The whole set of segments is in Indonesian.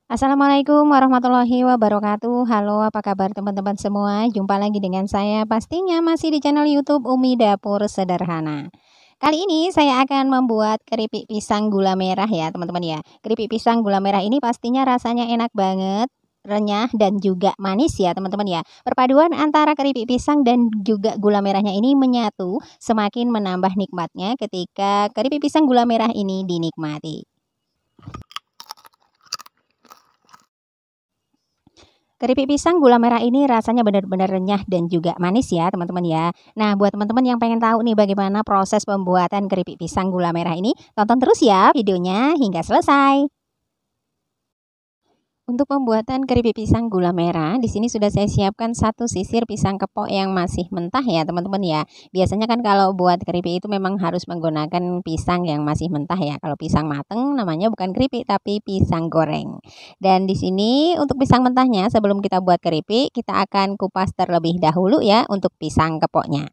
Assalamualaikum warahmatullahi wabarakatuh. Halo, apa kabar teman-teman semua? Jumpa lagi dengan saya pastinya masih di channel YouTube Umi Dapur Sederhana. Kali ini saya akan membuat keripik pisang gula merah ya teman-teman ya. Keripik pisang gula merah ini pastinya rasanya enak banget, renyah dan juga manis ya teman-teman ya. Perpaduan antara keripik pisang dan juga gula merahnya ini menyatu, semakin menambah nikmatnya ketika keripik pisang gula merah ini dinikmati. Keripik pisang gula merah ini rasanya benar-benar renyah dan juga manis ya teman-teman ya. Nah, buat teman-teman yang pengen tahu nih bagaimana proses pembuatan keripik pisang gula merah ini, tonton terus ya videonya hingga selesai. Untuk pembuatan keripik pisang gula merah, di sini sudah saya siapkan satu sisir pisang kepok yang masih mentah ya teman-teman ya. Biasanya kan kalau buat keripik itu memang harus menggunakan pisang yang masih mentah ya. Kalau pisang mateng namanya bukan keripik tapi pisang goreng. Dan di sini untuk pisang mentahnya sebelum kita buat keripik, kita akan kupas terlebih dahulu ya untuk pisang kepoknya.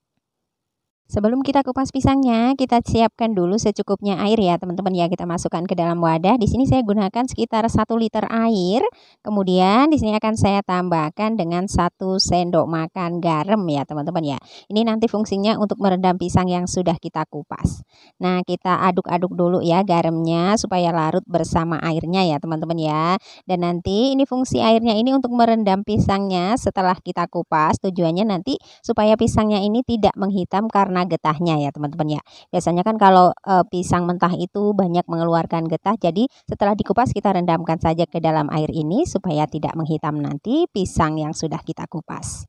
Sebelum kita kupas pisangnya, kita siapkan dulu secukupnya air ya teman-teman ya. Kita masukkan ke dalam wadah. Di sini saya gunakan sekitar 1 liter air. Kemudian di sini akan saya tambahkan dengan 1 sendok makan garam ya teman-teman ya. Ini nanti fungsinya untuk merendam pisang yang sudah kita kupas. Nah, kita aduk-aduk dulu ya garamnya supaya larut bersama airnya ya teman-teman ya. Dan nanti ini fungsi airnya ini untuk merendam pisangnya setelah kita kupas. Tujuannya nanti supaya pisangnya ini tidak menghitam karena getahnya ya teman-teman ya. Biasanya kan kalau pisang mentah itu banyak mengeluarkan getah, jadi setelah dikupas kita rendamkan saja ke dalam air ini supaya tidak menghitam nanti pisang yang sudah kita kupas.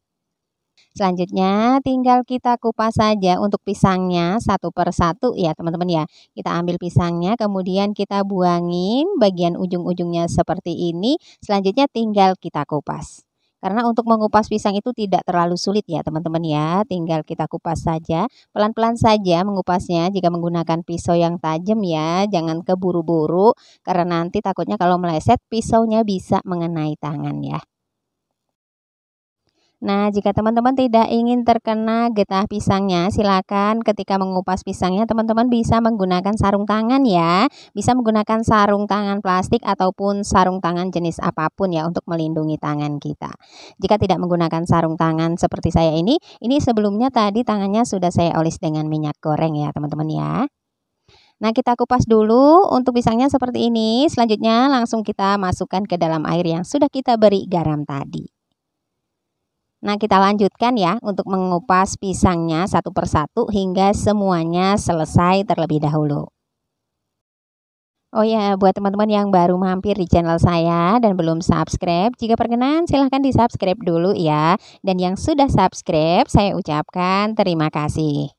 Selanjutnya tinggal kita kupas saja untuk pisangnya satu per satu ya teman-teman ya. Kita ambil pisangnya kemudian kita buangin bagian ujung-ujungnya seperti ini. Selanjutnya tinggal kita kupas. Karena untuk mengupas pisang itu tidak terlalu sulit ya teman-teman ya. Tinggal kita kupas saja, pelan-pelan saja mengupasnya jika menggunakan pisau yang tajam ya. Jangan keburu-buru karena nanti takutnya kalau meleset pisaunya bisa mengenai tangan ya. Nah, jika teman-teman tidak ingin terkena getah pisangnya, silakan ketika mengupas pisangnya teman-teman bisa menggunakan sarung tangan ya. Bisa menggunakan sarung tangan plastik ataupun sarung tangan jenis apapun ya untuk melindungi tangan kita. Jika tidak menggunakan sarung tangan seperti saya ini sebelumnya tadi tangannya sudah saya oles dengan minyak goreng ya teman-teman ya. Nah, kita kupas dulu untuk pisangnya seperti ini. Selanjutnya langsung kita masukkan ke dalam air yang sudah kita beri garam tadi. Nah, kita lanjutkan ya untuk mengupas pisangnya satu per satu hingga semuanya selesai terlebih dahulu. Oh ya, buat teman-teman yang baru mampir di channel saya dan belum subscribe, jika berkenan silahkan di subscribe dulu ya. Dan yang sudah subscribe, saya ucapkan terima kasih.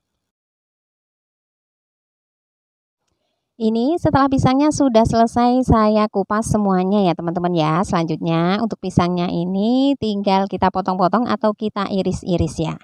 Ini setelah pisangnya sudah selesai saya kupas semuanya ya teman-teman ya. Selanjutnya untuk pisangnya ini tinggal kita potong-potong atau kita iris-iris ya.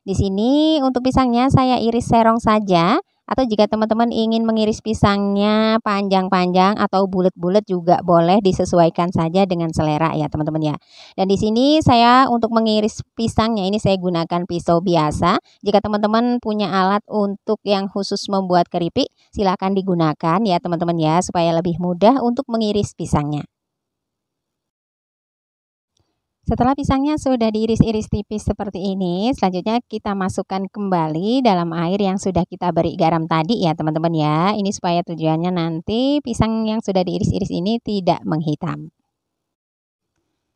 Di sini untuk pisangnya saya iris serong saja atau jika teman-teman ingin mengiris pisangnya panjang-panjang atau bulat-bulat juga boleh, disesuaikan saja dengan selera ya teman-teman ya. Dan di sini saya untuk mengiris pisangnya ini saya gunakan pisau biasa. Jika teman-teman punya alat untuk yang khusus membuat keripik, silakan digunakan ya teman-teman ya supaya lebih mudah untuk mengiris pisangnya. Setelah pisangnya sudah diiris-iris tipis seperti ini, selanjutnya kita masukkan kembali dalam air yang sudah kita beri garam tadi ya teman-teman ya. Ini supaya tujuannya nanti pisang yang sudah diiris-iris ini tidak menghitam.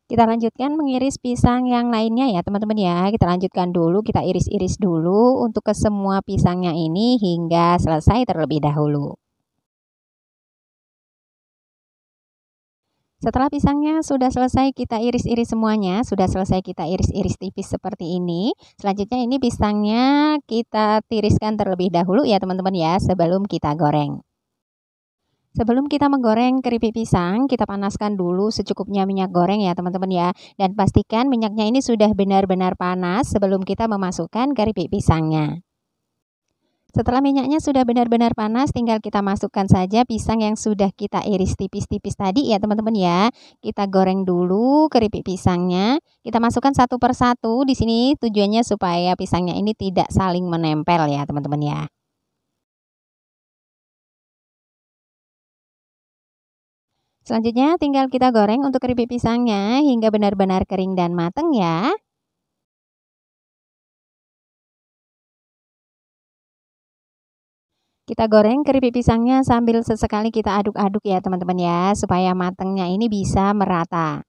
Kita lanjutkan mengiris pisang yang lainnya ya teman-teman ya. Kita lanjutkan dulu, kita iris-iris dulu untuk ke semua pisangnya ini hingga selesai terlebih dahulu. Setelah pisangnya sudah selesai kita iris-iris semuanya, sudah selesai kita iris-iris tipis seperti ini. Selanjutnya ini pisangnya kita tiriskan terlebih dahulu ya teman-teman ya, sebelum kita goreng. Sebelum kita menggoreng keripik pisang, kita panaskan dulu secukupnya minyak goreng ya teman-teman ya. Dan pastikan minyaknya ini sudah benar-benar panas sebelum kita memasukkan keripik pisangnya. Setelah minyaknya sudah benar-benar panas, tinggal kita masukkan saja pisang yang sudah kita iris tipis-tipis tadi ya teman-teman ya. Kita goreng dulu keripik pisangnya. Kita masukkan satu per satu. Di sini tujuannya supaya pisangnya ini tidak saling menempel ya teman-teman ya. Selanjutnya tinggal kita goreng untuk keripik pisangnya hingga benar-benar kering dan mateng ya. Kita goreng keripik pisangnya sambil sesekali kita aduk-aduk ya teman-teman ya, supaya matengnya ini bisa merata.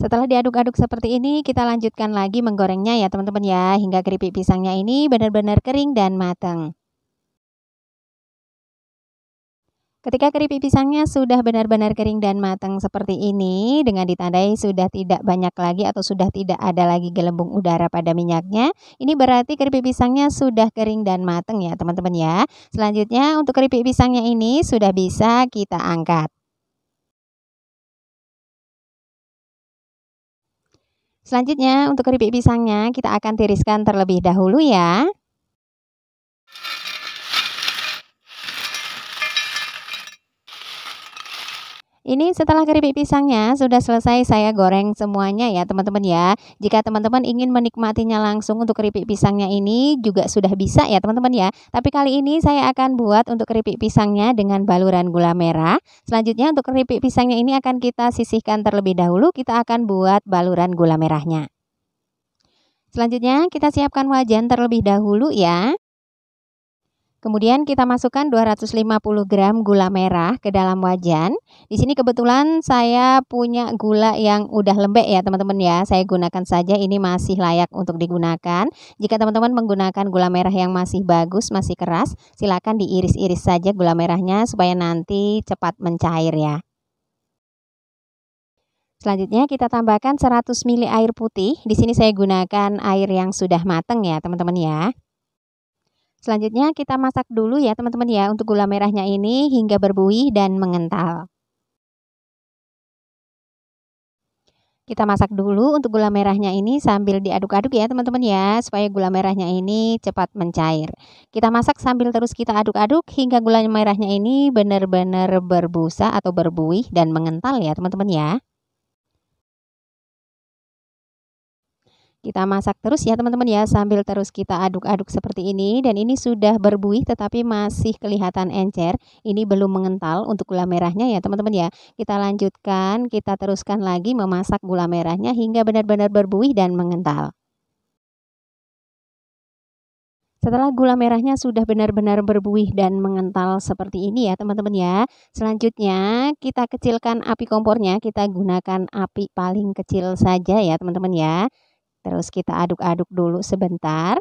Setelah diaduk-aduk seperti ini, kita lanjutkan lagi menggorengnya ya teman-teman ya, hingga keripik pisangnya ini benar-benar kering dan matang. Ketika keripik pisangnya sudah benar-benar kering dan matang seperti ini, dengan ditandai sudah tidak banyak lagi atau sudah tidak ada lagi gelembung udara pada minyaknya, ini berarti keripik pisangnya sudah kering dan matang ya teman-teman ya. Selanjutnya untuk keripik pisangnya ini sudah bisa kita angkat. Selanjutnya untuk keripik pisangnya kita akan tiriskan terlebih dahulu ya. Ini setelah keripik pisangnya sudah selesai saya goreng semuanya ya teman-teman ya. Jika teman-teman ingin menikmatinya langsung untuk keripik pisangnya ini juga sudah bisa ya teman-teman ya. Tapi kali ini saya akan buat untuk keripik pisangnya dengan baluran gula merah. Selanjutnya untuk keripik pisangnya ini akan kita sisihkan terlebih dahulu. Kita akan buat baluran gula merahnya. Selanjutnya kita siapkan wajan terlebih dahulu ya. Kemudian kita masukkan 250 gram gula merah ke dalam wajan. Di sini kebetulan saya punya gula yang udah lembek ya teman-teman ya. Saya gunakan saja, ini masih layak untuk digunakan. Jika teman-teman menggunakan gula merah yang masih bagus, masih keras, silakan diiris-iris saja gula merahnya supaya nanti cepat mencair ya. Selanjutnya kita tambahkan 100 ml air putih. Di sini saya gunakan air yang sudah matang ya teman-teman ya. Selanjutnya kita masak dulu ya teman-teman ya untuk gula merahnya ini hingga berbuih dan mengental. Kita masak dulu untuk gula merahnya ini sambil diaduk-aduk ya teman-teman ya, supaya gula merahnya ini cepat mencair. Kita masak sambil terus kita aduk-aduk hingga gula merahnya ini benar-benar berbusa atau berbuih dan mengental ya teman-teman ya. Kita masak terus ya teman-teman ya, sambil terus kita aduk-aduk seperti ini, dan ini sudah berbuih tetapi masih kelihatan encer. Ini belum mengental untuk gula merahnya ya teman-teman ya. Kita lanjutkan, kita teruskan lagi memasak gula merahnya hingga benar-benar berbuih dan mengental. Setelah gula merahnya sudah benar-benar berbuih dan mengental seperti ini ya teman-teman ya. Selanjutnya kita kecilkan api kompornya, kita gunakan api paling kecil saja ya teman-teman ya. Terus kita aduk-aduk dulu sebentar.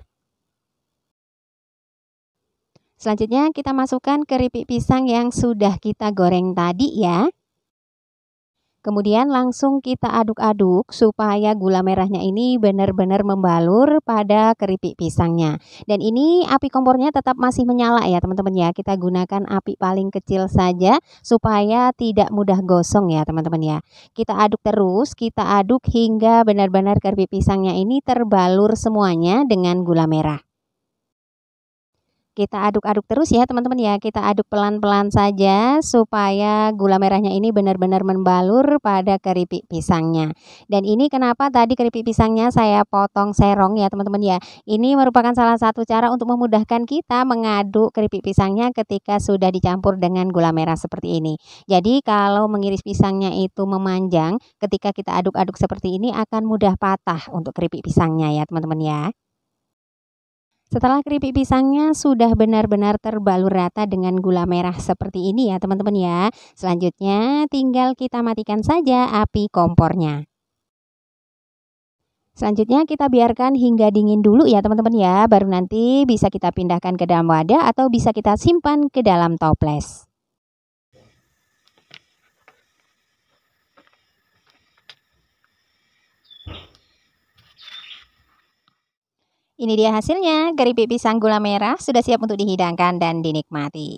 Selanjutnya kita masukkan keripik pisang yang sudah kita goreng tadi ya. Kemudian langsung kita aduk-aduk supaya gula merahnya ini benar-benar membalur pada keripik pisangnya. Dan ini api kompornya tetap masih menyala ya teman-teman ya. Kita gunakan api paling kecil saja supaya tidak mudah gosong ya teman-teman ya. Kita aduk terus, kita aduk hingga benar-benar keripik pisangnya ini terbalur semuanya dengan gula merah. Kita aduk-aduk terus ya teman-teman ya, kita aduk pelan-pelan saja supaya gula merahnya ini benar-benar membalur pada keripik pisangnya. Dan ini kenapa tadi keripik pisangnya saya potong serong ya teman-teman ya. Ini merupakan salah satu cara untuk memudahkan kita mengaduk keripik pisangnya ketika sudah dicampur dengan gula merah seperti ini. Jadi kalau mengiris pisangnya itu memanjang, ketika kita aduk-aduk seperti ini akan mudah patah untuk keripik pisangnya ya teman-teman ya. Setelah keripik pisangnya sudah benar-benar terbalur rata dengan gula merah seperti ini ya teman-teman ya. Selanjutnya tinggal kita matikan saja api kompornya. Selanjutnya kita biarkan hingga dingin dulu ya teman-teman ya. Baru nanti bisa kita pindahkan ke dalam wadah atau bisa kita simpan ke dalam toples. Ini dia hasilnya, keripik pisang gula merah sudah siap untuk dihidangkan dan dinikmati.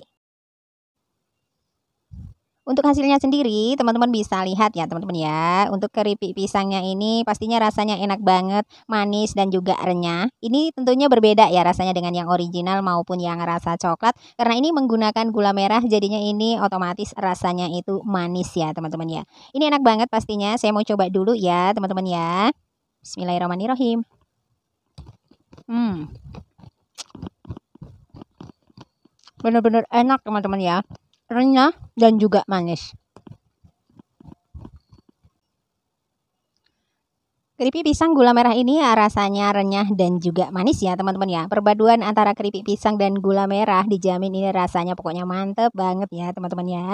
Untuk hasilnya sendiri, teman-teman bisa lihat ya teman-teman ya. Untuk keripik pisangnya ini pastinya rasanya enak banget, manis dan juga renyah. Ini tentunya berbeda ya rasanya dengan yang original maupun yang rasa coklat. Karena ini menggunakan gula merah, jadinya ini otomatis rasanya itu manis ya teman-teman ya. Ini enak banget pastinya, saya mau coba dulu ya teman-teman ya. Bismillahirrahmanirrahim. Bener-bener enak teman-teman ya. renyah dan juga manis. Keripik pisang gula merah ini rasanya renyah dan juga manis ya teman-teman ya. Perpaduan antara keripik pisang dan gula merah dijamin ini rasanya pokoknya mantep banget ya teman-teman ya.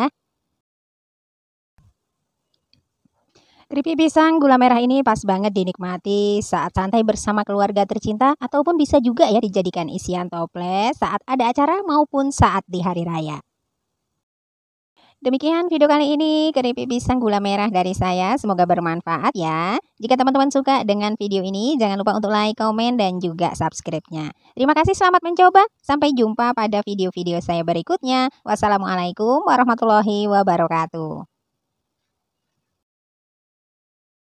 Keripik pisang gula merah ini pas banget dinikmati saat santai bersama keluarga tercinta ataupun bisa juga ya dijadikan isian toples saat ada acara maupun saat di hari raya. Demikian video kali ini keripik pisang gula merah dari saya, semoga bermanfaat ya. Jika teman-teman suka dengan video ini, jangan lupa untuk like, komen, dan juga subscribe-nya. Terima kasih, selamat mencoba. Sampai jumpa pada video-video saya berikutnya. Wassalamualaikum warahmatullahi wabarakatuh.